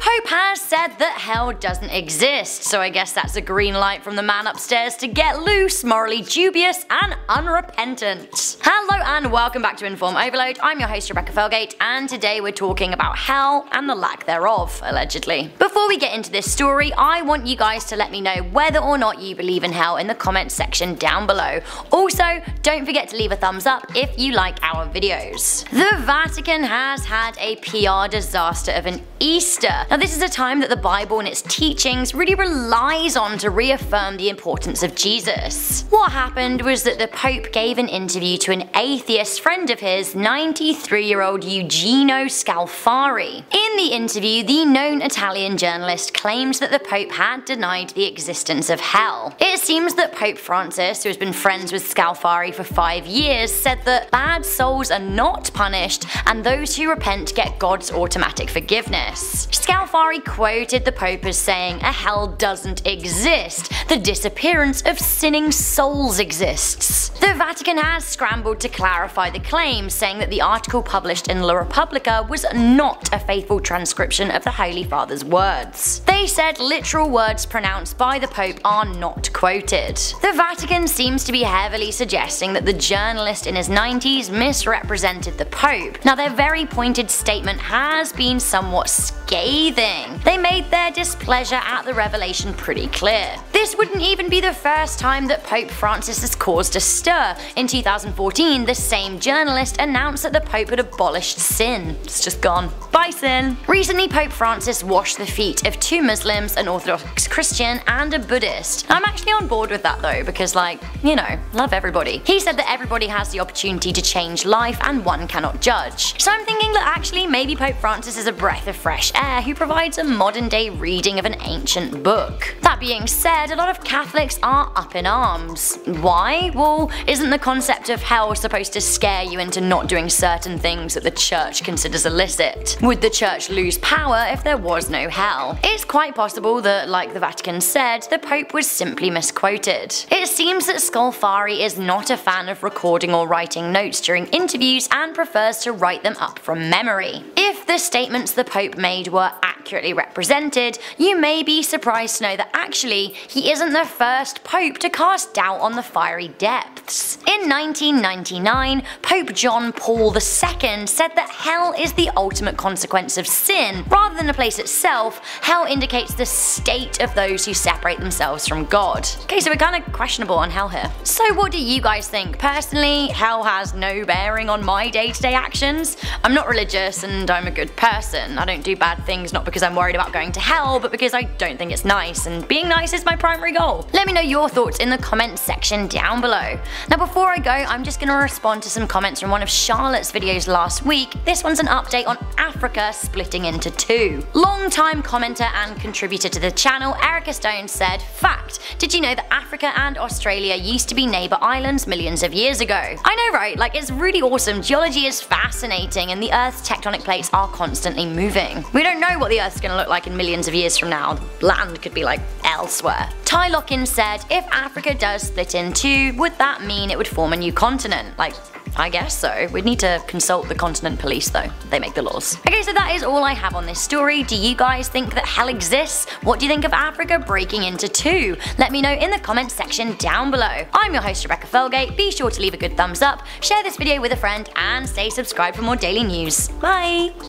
Pope has said that hell doesn't exist, so I guess that's a green light from the man upstairs to get loose, morally dubious and unrepentant. Hello and welcome back to Inform Overload. I'm your host Rebecca Felgate, and today we're talking about hell and the lack thereof, allegedly. Before we get into this story, I want you guys to let me know whether or not you believe in hell in the comments section down below. Also, don't forget to leave a thumbs up if you like our videos. The Vatican has had a PR disaster of an Easter. Now this is a time that the Bible and its teachings really relies on to reaffirm the importance of Jesus. What happened was that the Pope gave an interview to an atheist friend of his, 93-year-old Eugenio Scalfari. In the interview, the known Italian journalist claimed that the Pope had denied the existence of hell. It seems that Pope Francis, who has been friends with Scalfari for 5 years, said that bad souls are not punished and those who repent get God's automatic forgiveness. Scalfari quoted the Pope as saying, "A hell doesn't exist. The disappearance of sinning souls exists." The Vatican has scrambled to clarify the claim, saying that the article published in La Repubblica was not a faithful transcription of the Holy Father's words. They said literal words pronounced by the Pope are not quoted. The Vatican seems to be heavily suggesting that the journalist in his 90s misrepresented the Pope. Now their very pointed statement has been somewhat scathing. They made their displeasure at the revelation pretty clear. This wouldn't even be the first time that Pope Francis has caused a stir. In 2014, the same journalist announced that the Pope had abolished sin. It's just gone. Bye sin! Recently, Pope Francis washed the feet of 2 Muslims, an Orthodox Christian and a Buddhist. I'm actually on board with that though, because love everybody. He said that everybody has the opportunity to change life and one cannot judge. So I'm thinking that actually maybe Pope Francis is a breath of fresh air who provides a modern day reading of an ancient book. That being said, a lot of Catholics are up in arms. Why? Well, isn't the concept of hell supposed to scare you into not doing certain things that the church considers illicit? Would the church lose power if there was no hell? It's quite possible that, like the Vatican said, the Pope was simply misquoted. It seems that Scalfari is not a fan of recording or writing notes during interviews and prefers to write them up from memory. If the statements the Pope made were accurately represented, you may be surprised to know that actually he isn't the first Pope to cast doubt on the fiery depths. In 1999, Pope John Paul II said that hell is the ultimate consequence of sin. Rather than a place itself, hell indicates the state of those who separate themselves from God. Okay, so we're kinda questionable on hell here. So what do you guys think? Personally, hell has no bearing on my day-to-day actions. I'm not religious and I'm a good person. I don't do bad things not because I'm worried about going to hell, but because I don't think it's nice, and being nice is my primary goal. Let me know your thoughts in the comments section down below. Now before I go, I'm just gonna respond to some comments from one of Charlotte's videos last week. This one's an update on Africa splitting into 2. Long-time commenter and contributor to the channel, Erica Stone said, "Fact, did you know that Africa and Australia used to be neighbour islands millions of years ago?" I know, right? Like, it's really awesome. Geology is fascinating and the Earth's tectonic plates are constantly moving. We don't know what the Earth's gonna look like in millions of years from now. Land could be like elsewhere. Ty Lockin said, "If Africa does split in 2, would that mean it would form a new continent?" Like, I guess so. We'd need to consult the continent police though. They make the laws. Okay, so that is all I have on this story. Do you guys think that hell exists? What do you think of Africa breaking into 2? Let me know in the comments section down below. I'm your host Rebecca Felgate. Be sure to leave a good thumbs up, share this video with a friend, and stay subscribed for more daily news. Bye!